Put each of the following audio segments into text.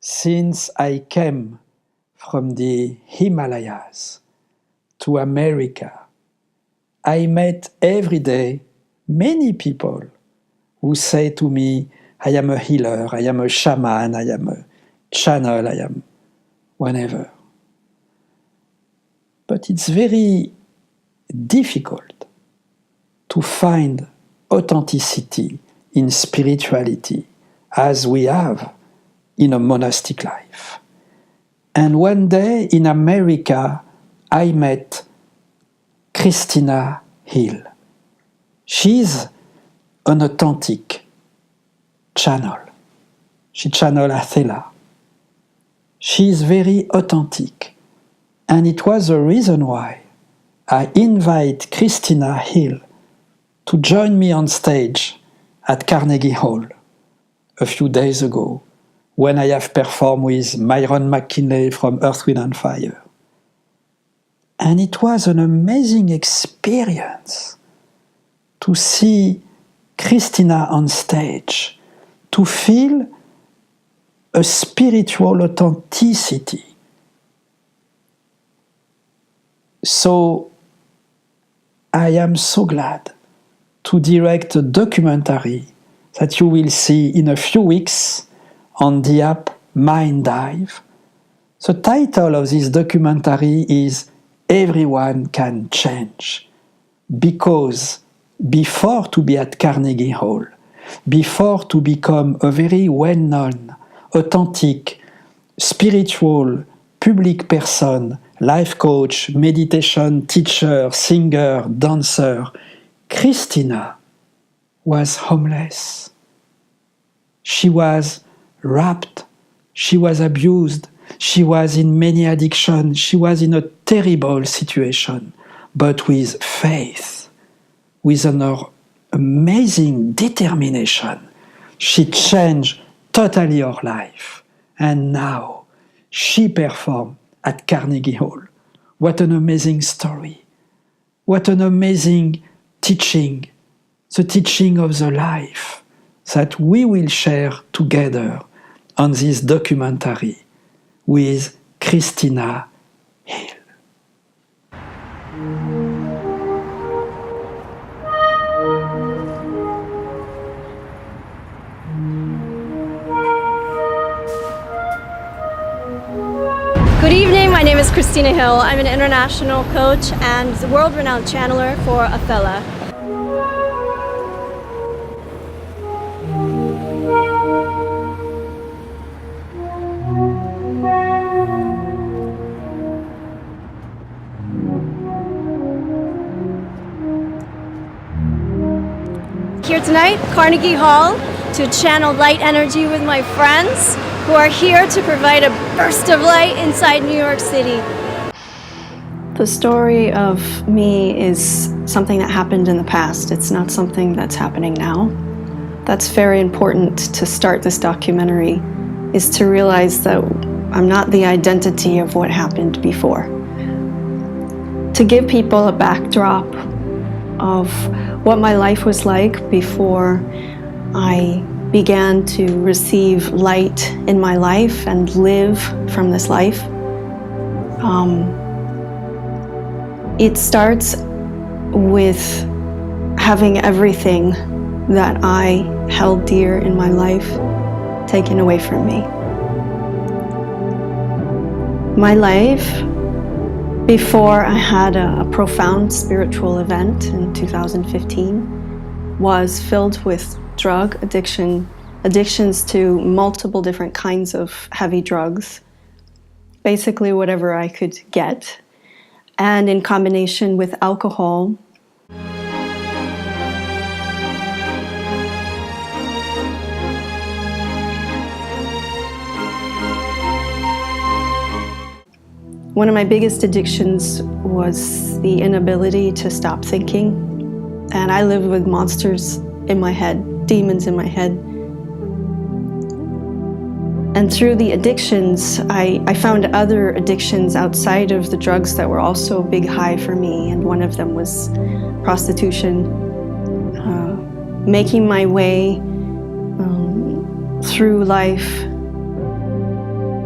Since I came from the Himalayas to America, I met every day many people who say to me, I am a healer, I am a shaman, I am a channel, I am whatever. But it's very difficult to find authenticity in spirituality as we have in a monastic life. And one day in America, I met Christina Hill. She's an authentic channel. She channeled Athella. She's very authentic. And it was the reason why I invite Christina Hill to join me on stage at Carnegie Hall a few days ago when I have performed with MICHEL from Earth, Wind and Fire. And it was an amazing experience to see Christina on stage, to feel a spiritual authenticity. So I am so glad to direct a documentary that you will see in a few weeks on the app Mind Dive. The title of this documentary is Everyone Can Change. Because before to be at Carnegie Hall, before to become a very well-known, authentic, spiritual, public person, life coach, meditation teacher, singer, dancer, Christina was homeless. She was raped. She was abused. She was in many addictions. She was in a terrible situation. But with faith, with an amazing determination, she changed totally her life. And now she performed at Carnegie Hall. What an amazing story. What an amazing teaching. The teaching of the life that we will share together on this documentary with Christina Hill. Good evening, my name is Christina Hill. I'm an international coach and world-renowned channeler for Athella. Here tonight, Carnegie Hall, to channel light energy with my friends who are here to provide a burst of light inside New York City. The story of me is something that happened in the past. It's not something that's happening now. That's very important to start this documentary, is to realize that I'm not the identity of what happened before. To give people a backdrop of what my life was like before I began to receive light in my life and live from this life. It starts with having everything that I held dear in my life taken away from me. My life, before I had a profound spiritual event in 2015, was filled with drug addiction, addictions to multiple different kinds of heavy drugs, basically whatever I could get, and in combination with alcohol. One of my biggest addictions was the inability to stop thinking, and I lived with monsters in my head, demons in my head. And through the addictions, I found other addictions outside of the drugs that were also a big high for me, and one of them was prostitution. Making my way through life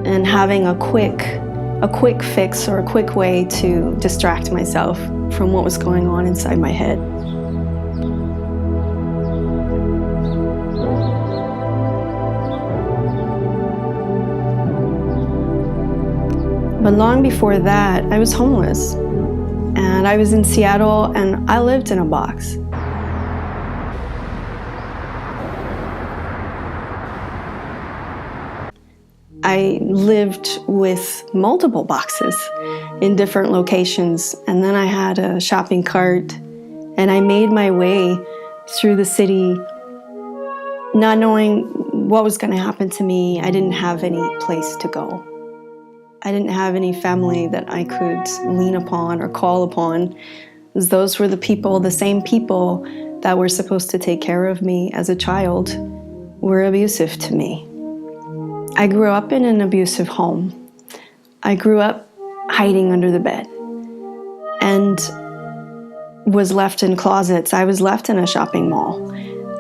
and having a quick fix or a quick way to distract myself from what was going on inside my head. But long before that, I was homeless. And I was in Seattle, and I lived in a box. I lived with multiple boxes in different locations, and then I had a shopping cart, and I made my way through the city, not knowing what was going to happen to me. I didn't have any place to go. I didn't have any family that I could lean upon or call upon, as those were the same people that were supposed to take care of me as a child were abusive to me. I grew up in an abusive home. I grew up hiding under the bed and was left in closets. I was left in a shopping mall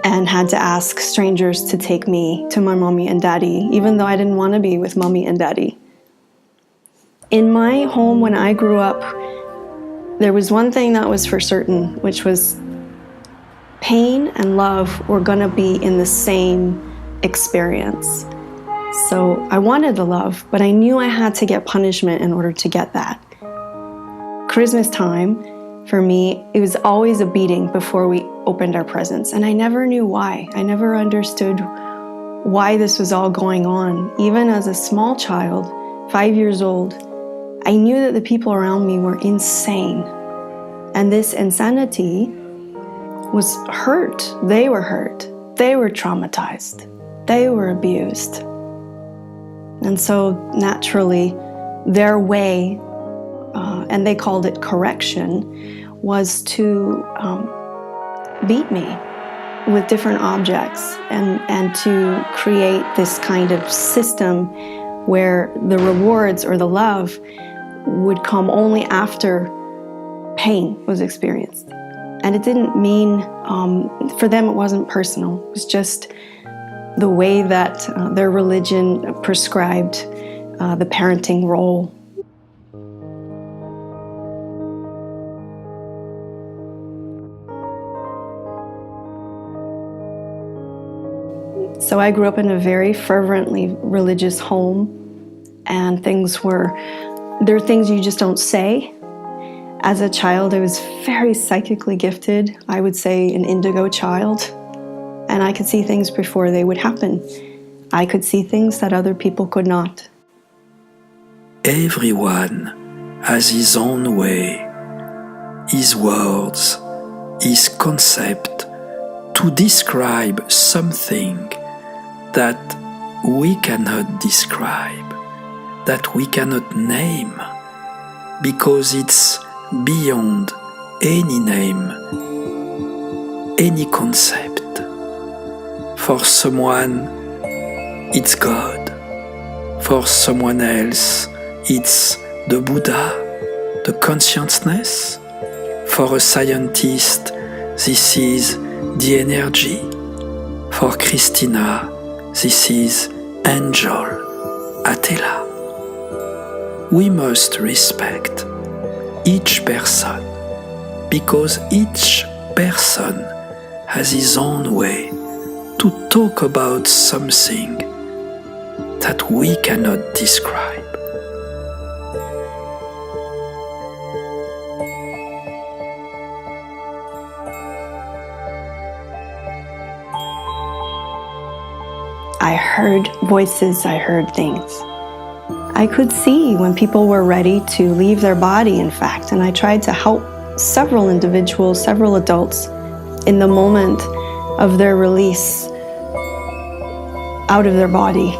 and had to ask strangers to take me to my mommy and daddy, even though I didn't want to be with mommy and daddy. In my home when I grew up, there was one thing that was for certain, which was pain and love were going to be in the same experience. So I wanted the love, but I knew I had to get punishment in order to get that. Christmas time, for me, it was always a beating before we opened our presents, and I never knew why. I never understood why this was all going on. Even as a small child, 5 years old, I knew that the people around me were insane. And this insanity was hurt. They were hurt. They were traumatized. They were abused. And so naturally, their way, and they called it correction, was to beat me with different objects and to create this kind of system where the rewards or the love would come only after pain was experienced. And it didn't mean, for them it wasn't personal, it was just the way that their religion prescribed the parenting role. So I grew up in a very fervently religious home, and there are things you just don't say. As a child, I was very psychically gifted. I would say an indigo child. And I could see things before they would happen. I could see things that other people could not. Everyone has his own way, his words, his concept to describe something that we cannot describe, that we cannot name, because it's beyond any name, any concept. For someone, it's God. For someone else, it's the Buddha, the consciousness. For a scientist, this is the energy. For Christina, this is angel, Athella. We must respect each person, because each person has his own way to talk about something that we cannot describe. I heard voices, I heard things. I could see when people were ready to leave their body, in fact, and I tried to help several individuals, several adults, in the moment of their release out of their body.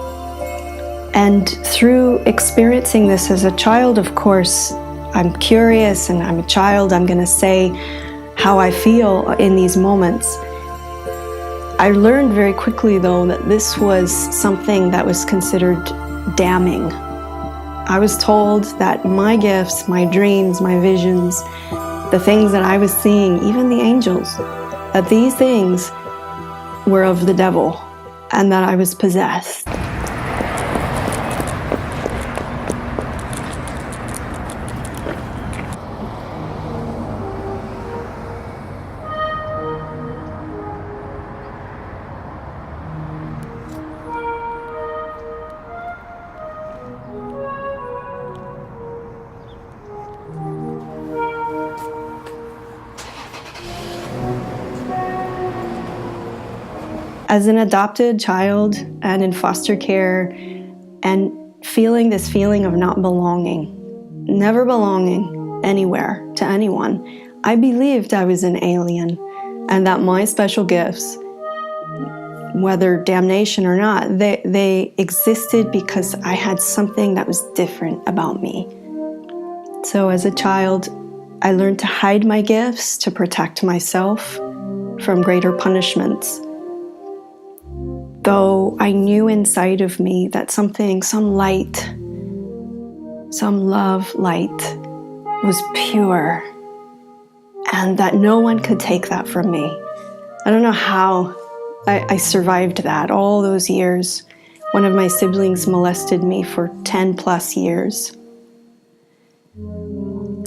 And through experiencing this as a child, of course, I'm curious and I'm a child, I'm going to say how I feel in these moments. I learned very quickly, though, that this was something that was considered damning. I was told that my gifts, my dreams, my visions, the things that I was seeing, even the angels, that these things were of the devil and that I was possessed. As an adopted child and in foster care, and feeling this feeling of not belonging, never belonging anywhere to anyone, I believed I was an alien and that my special gifts, whether damnation or not, they existed because I had something that was different about me. So as a child, I learned to hide my gifts to protect myself from greater punishments. Though I knew inside of me that something, some light, some love light was pure, and that no one could take that from me. I don't know how I survived that all those years. One of my siblings molested me for 10 plus years.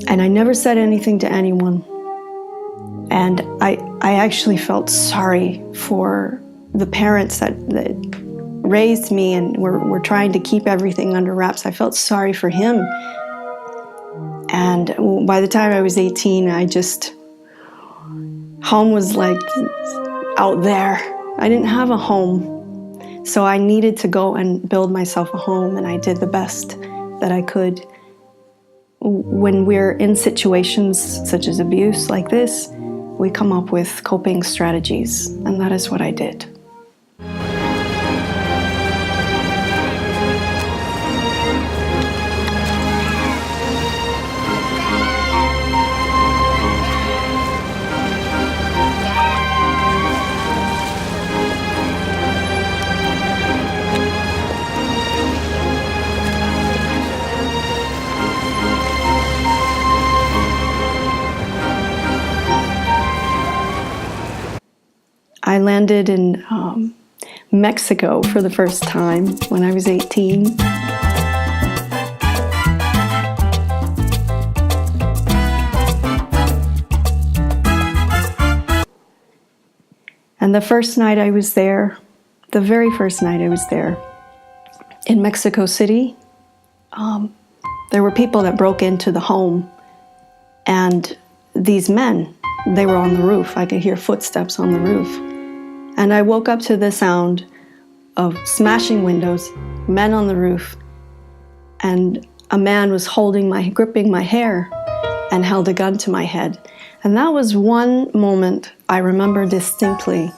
And I never said anything to anyone. And I actually felt sorry for the parents that raised me and were trying to keep everything under wraps. I felt sorry for him. And by the time I was 18, home was like out there. I didn't have a home. So I needed to go and build myself a home, and I did the best that I could. When we're in situations such as abuse like this, we come up with coping strategies, and that is what I did. I landed in Mexico for the first time when I was 18. And the first night I was there, the very first night I was there, in Mexico City, there were people that broke into the home, and these men, they were on the roof. I could hear footsteps on the roof. And I woke up to the sound of smashing windows, men on the roof, and a man was gripping my hair and held a gun to my head. And that was one moment I remember distinctly.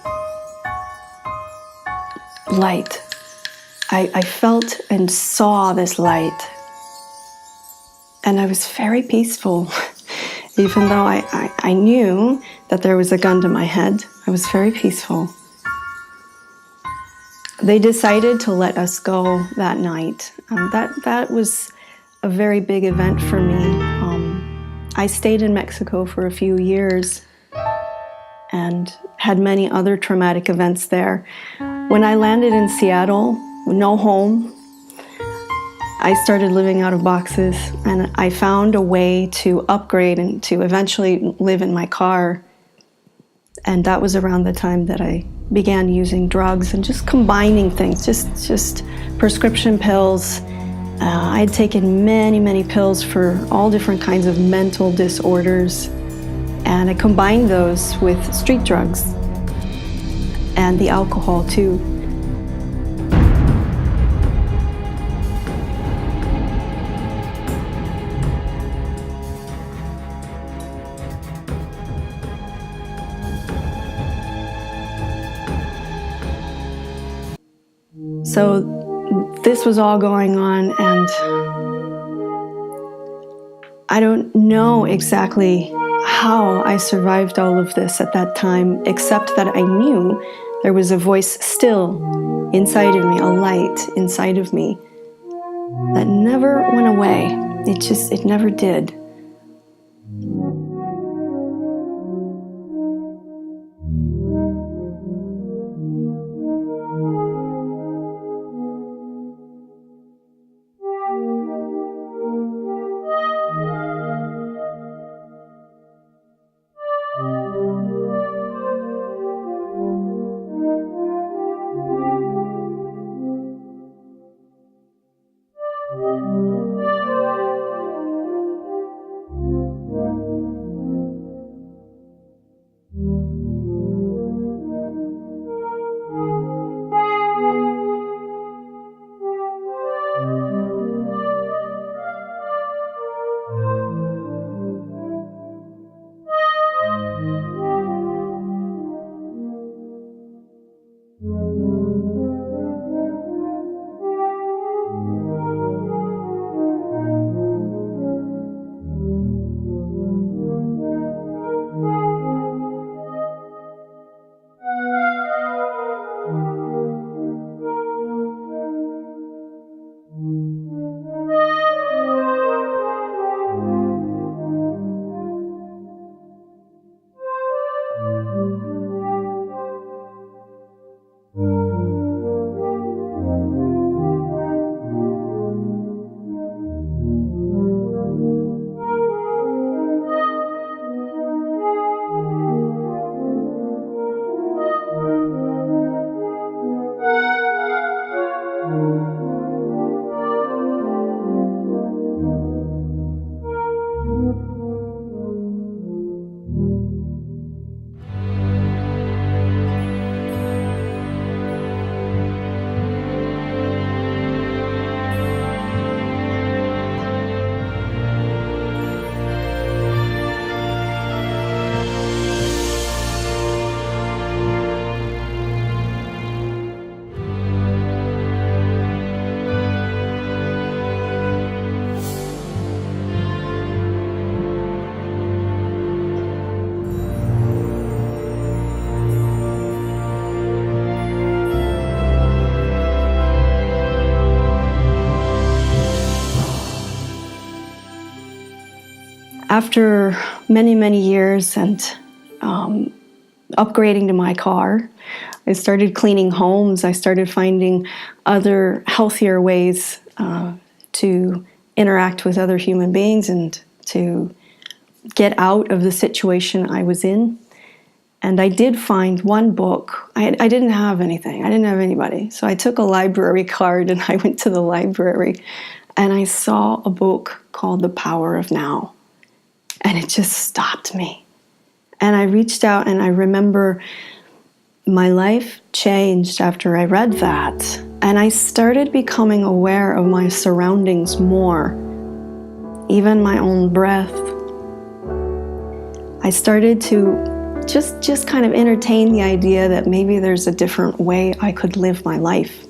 Light. I felt and saw this light. And I was very peaceful. Even though I knew that there was a gun to my head, I was very peaceful. They decided to let us go that night. That was a very big event for me. I stayed in Mexico for a few years and had many other traumatic events there. When I landed in Seattle, no home, I started living out of boxes, and I found a way to upgrade and to eventually live in my car. And that was around the time that I began using drugs and just combining things, just prescription pills. I had taken many pills for all different kinds of mental disorders, and I combined those with street drugs and the alcohol too. So this was all going on, and I don't know exactly how I survived all of this at that time, except that I knew there was a voice still inside of me, a light inside of me that never went away. It never did. After many, many years and upgrading to my car, I started cleaning homes. I started finding other healthier ways to interact with other human beings and to get out of the situation I was in. And I did find one book. I didn't have anything. I didn't have anybody. So I took a library card and I went to the library and I saw a book called The Power of Now. And it just stopped me. And I reached out, and I remember my life changed after I read that. And I started becoming aware of my surroundings more, even my own breath. I started to just kind of entertain the idea that maybe there's a different way I could live my life.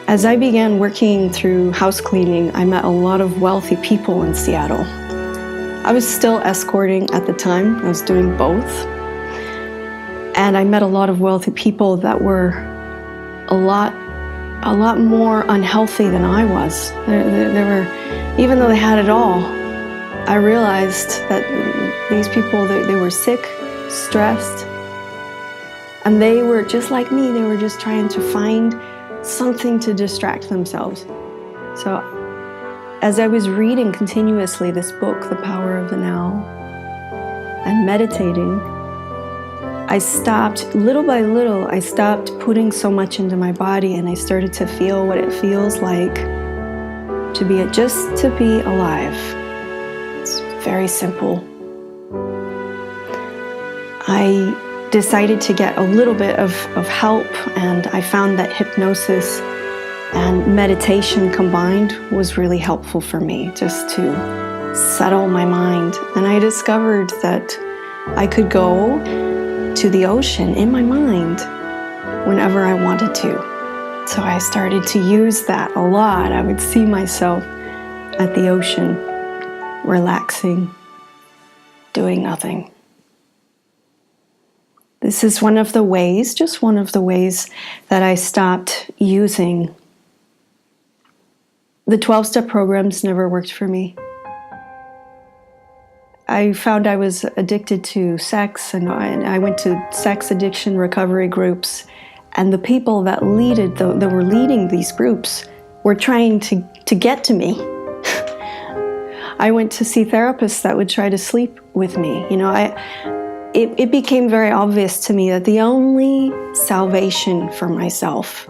As I began working through house cleaning, I met a lot of wealthy people in Seattle. I was still escorting at the time. I was doing both. And I met a lot of wealthy people that were a lot more unhealthy than I was. They were, even though they had it all, I realized that these people, they were sick, stressed, and they were just like me. They were just trying to find something to distract themselves. So as I was reading continuously this book, The Power of the Now, and meditating, I stopped, little by little, I stopped putting so much into my body, and I started to feel what it feels like to be, just to be alive. It's very simple. I decided to get a little bit of help, and I found that hypnosis and meditation combined was really helpful for me, just to settle my mind. And I discovered that I could go to the ocean in my mind whenever I wanted to. So I started to use that a lot. I would see myself at the ocean, relaxing, doing nothing. This is one of the ways, just one of the ways, that I stopped using. The 12-step programs never worked for me. I found I was addicted to sex, and I went to sex addiction recovery groups, and the people that were leading these groups were trying to get to me. I went to see therapists that would try to sleep with me. You know, it became very obvious to me that the only salvation for myself,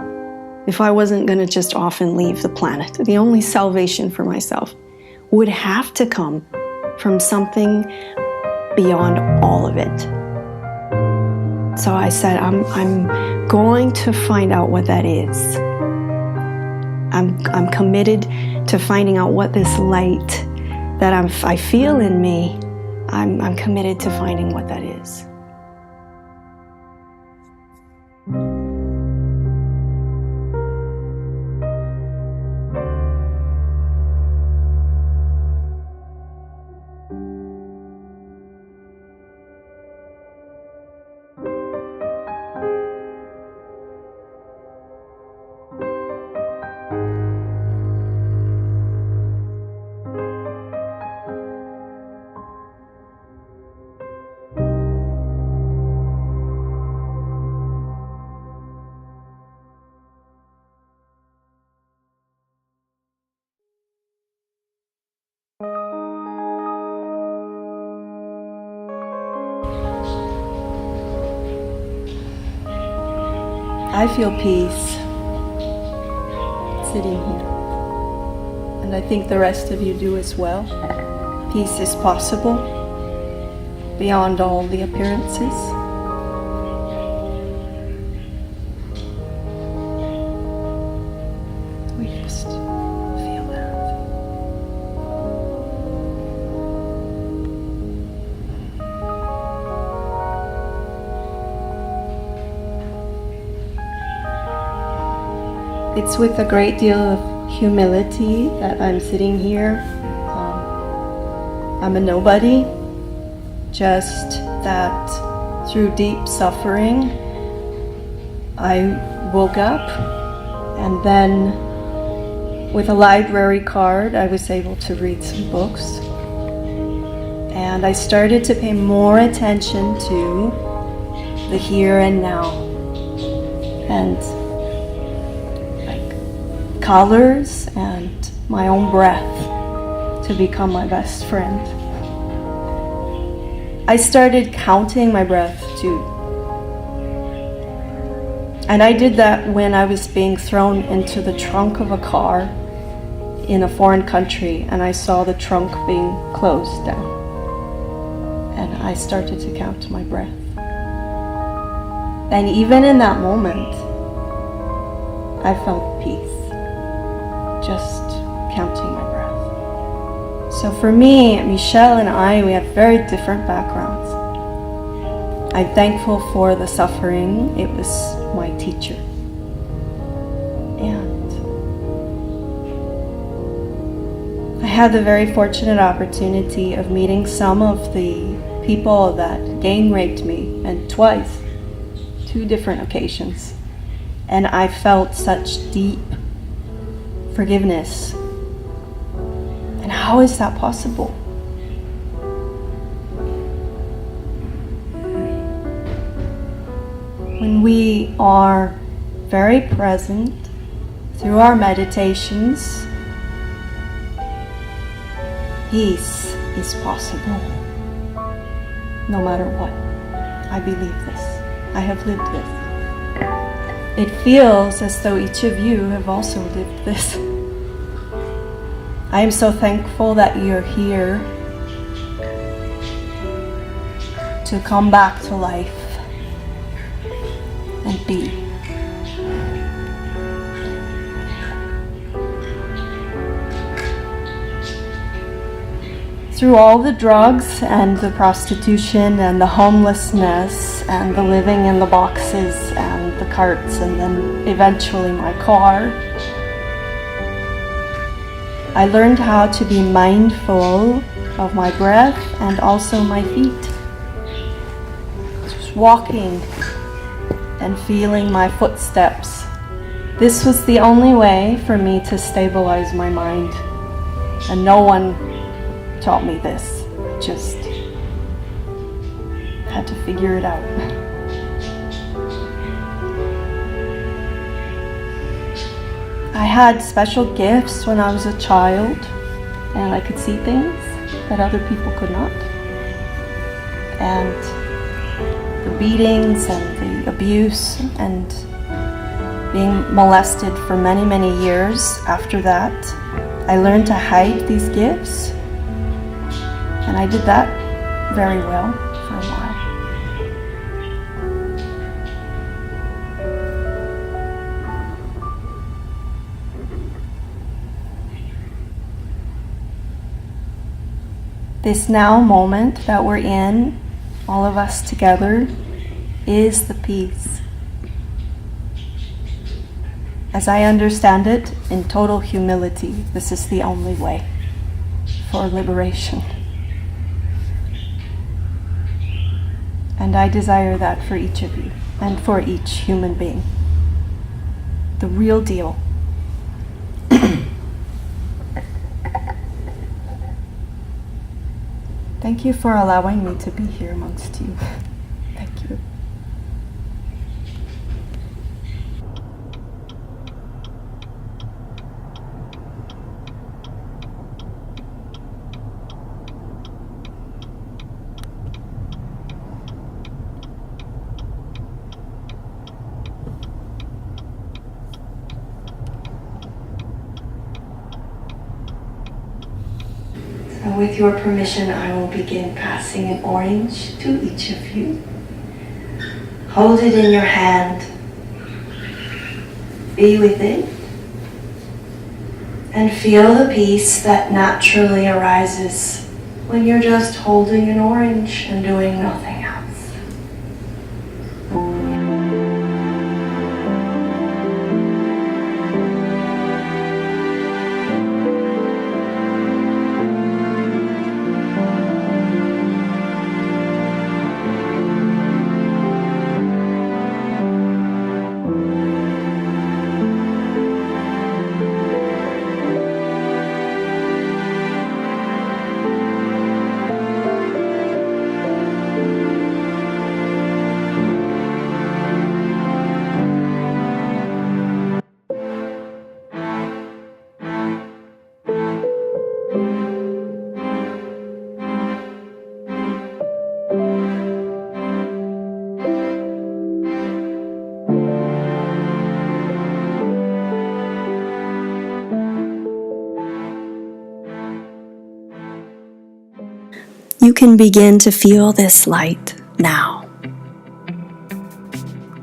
if I wasn't going to just off and leave the planet, the only salvation for myself would have to come from something beyond all of it. So I said, I'm going to find out what that is. I'm committed to finding out what this light that I feel in me, I'm committed to finding what that is. I feel peace sitting here, and I think the rest of you do as well. Peace is possible beyond all the appearances. We just feel that. It's with a great deal of humility that I'm sitting here. I'm a nobody, just that through deep suffering, I woke up, and then with a library card, I was able to read some books. And I started to pay more attention to the here and now. And like colors and my own breath to become my best friend. I started counting my breath too. And I did that when I was being thrown into the trunk of a car in a foreign country, and I saw the trunk being closed down. And I started to count my breath. And even in that moment, I felt peace, just counting my breath. So for me, Michelle and I, we have very different backgrounds. I'm thankful for the suffering. It was my teacher. And I had the very fortunate opportunity of meeting some of the people that gang raped me, and twice, 2 different occasions. And I felt such deep forgiveness. And how is that possible? When we are very present through our meditations, peace is possible. No matter what. I believe this. I have lived this. It feels as though each of you have also lived this. I am so thankful that you're here to come back to life and be. Through all the drugs and the prostitution and the homelessness and the living in the boxes and the carts and then eventually my car, I learned how to be mindful of my breath and also my feet. Just walking and feeling my footsteps. This was the only way for me to stabilize my mind. And no one taught me this. Just had to figure it out. I had special gifts when I was a child, and I could see things that other people could not. And the beatings and the abuse and being molested for many, many years after that, I learned to hide these gifts. And I did that very well for a while. This now moment that we're in, all of us together, is the peace. As I understand it, in total humility, this is the only way for liberation. And I desire that for each of you and for each human being. The real deal. Thank you for allowing me to be here amongst you. Thank you. With your permission, I will begin passing an orange to each of you. Hold it in your hand. Be with it. And feel the peace that naturally arises when you're just holding an orange and doing nothing else. can begin to feel this light now.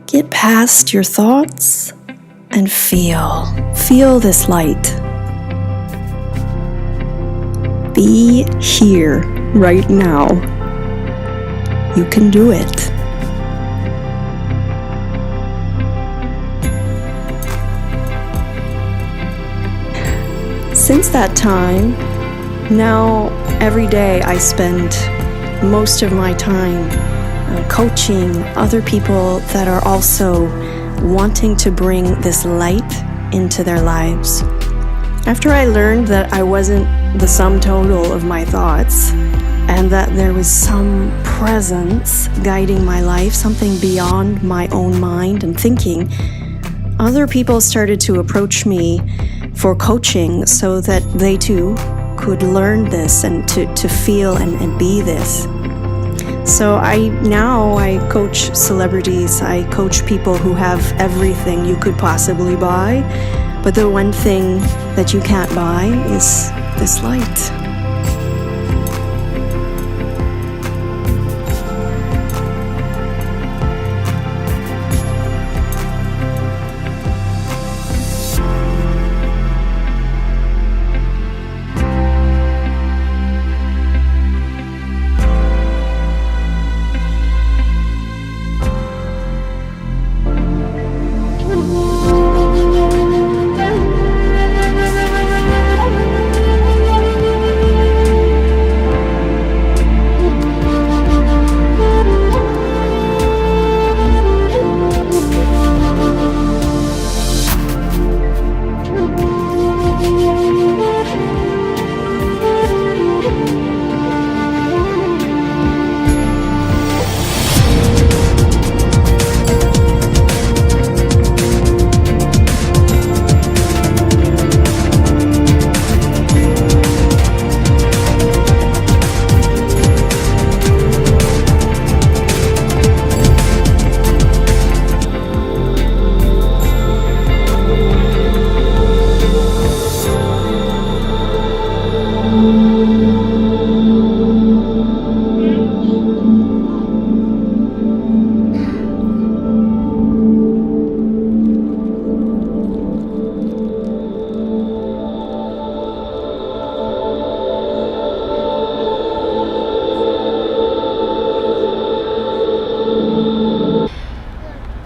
Get past your thoughts and feel this light. Be here right now. You can do it. Since that time, now every day I spend most of my time coaching other people that are also wanting to bring this light into their lives. After I learned that I wasn't the sum total of my thoughts and that there was some presence guiding my life, something beyond my own mind and thinking, other people started to approach me for coaching so that they too could learn this and to feel and be this. So I coach celebrities, I coach people who have everything you could possibly buy, but the one thing that you can't buy is this light.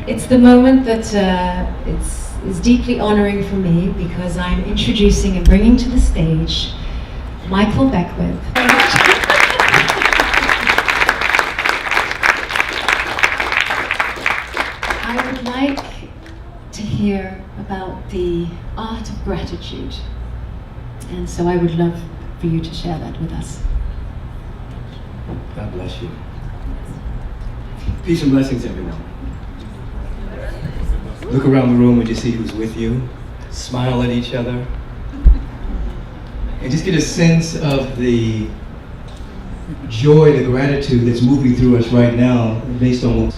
It's the moment that it's deeply honoring for me because I'm introducing and bringing to the stage MICHEL BECKWITH. I would like to hear about the art of gratitude, and so I would love for you to share that with us. God bless you. Peace and blessings, everyone. Look around the room and just see who's with you. Smile at each other. And just get a sense of the joy, the gratitude that's moving through us right now based on what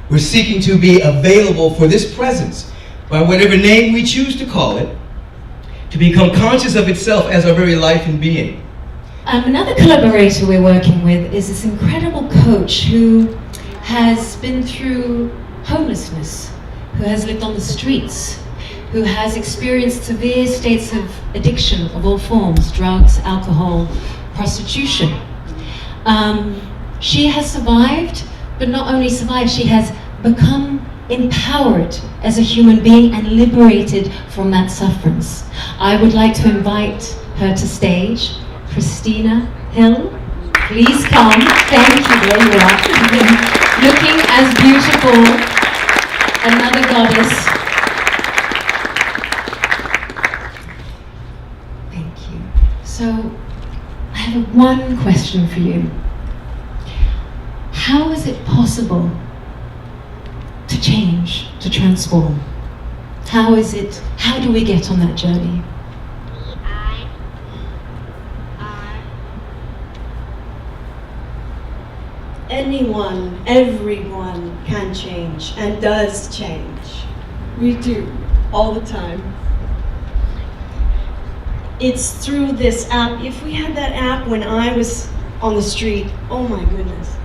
we're seeking to be available for this presence by whatever name we choose to call it, to become conscious of itself as our very life and being. Another collaborator we're working with is this incredible coach who has been through homelessness, who has lived on the streets, who has experienced severe states of addiction of all forms, drugs, alcohol, prostitution. She has survived, but not only survived, she has become empowered as a human being and liberated from that sufferance. I would like to invite her to stage, Christina Hill. Please come. Thank you. There you are. Looking as beautiful. Another goddess. Thank you. So, I have one question for you. How is it possible to change, to transform? How do we get on that journey? Anyone, everyone can change and does change. We do, all the time. It's through this app. If we had that app when I was on the street. Oh my goodness.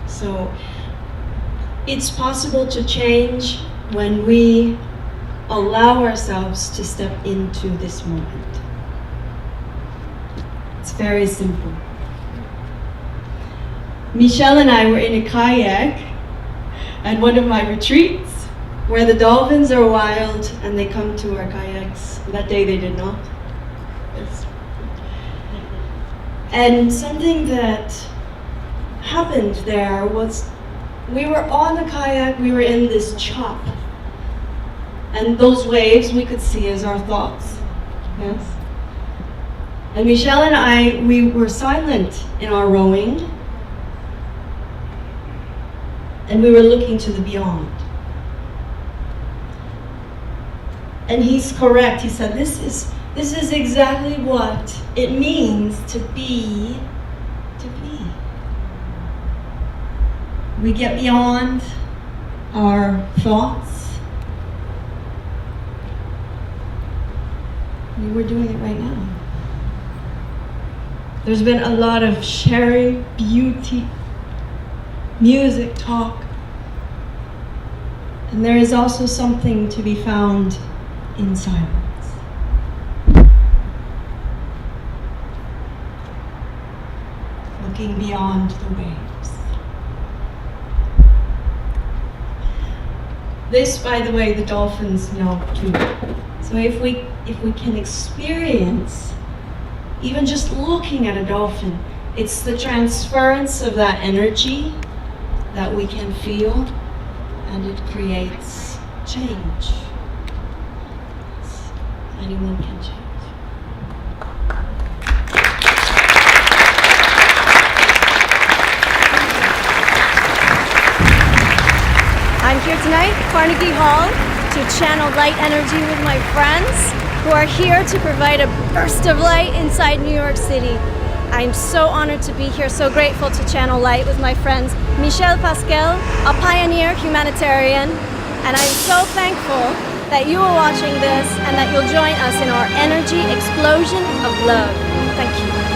So it's possible to change when we allow ourselves to step into this moment. It's very simple. Michelle and I were in a kayak at one of my retreats where the dolphins are wild and they come to our kayaks. That day they did not. Yes. And something that happened there was we were on the kayak, we were in this chop. And those waves we could see as our thoughts. Yes. And Michelle and I, we were silent in our rowing. And we were looking to the beyond. And he's correct. He said, this is exactly what it means to be. We get beyond our thoughts. We're doing it right now. There's been a lot of sharing, beauty, music, talk. And there is also something to be found in silence. Looking beyond the waves. This, by the way, the dolphins know too. So if we can experience, even just looking at a dolphin, it's the transference of that energy that we can feel, and it creates change. Anyone can change. I'm here tonight at Carnegie Hall to channel light energy with my friends who are here to provide a burst of light inside New York City. I'm so honored to be here, so grateful to channel light with my friends MICHEL, PASCAL, a pioneer humanitarian, and I'm so thankful that you are watching this and that you'll join us in our energy explosion of love. Thank you.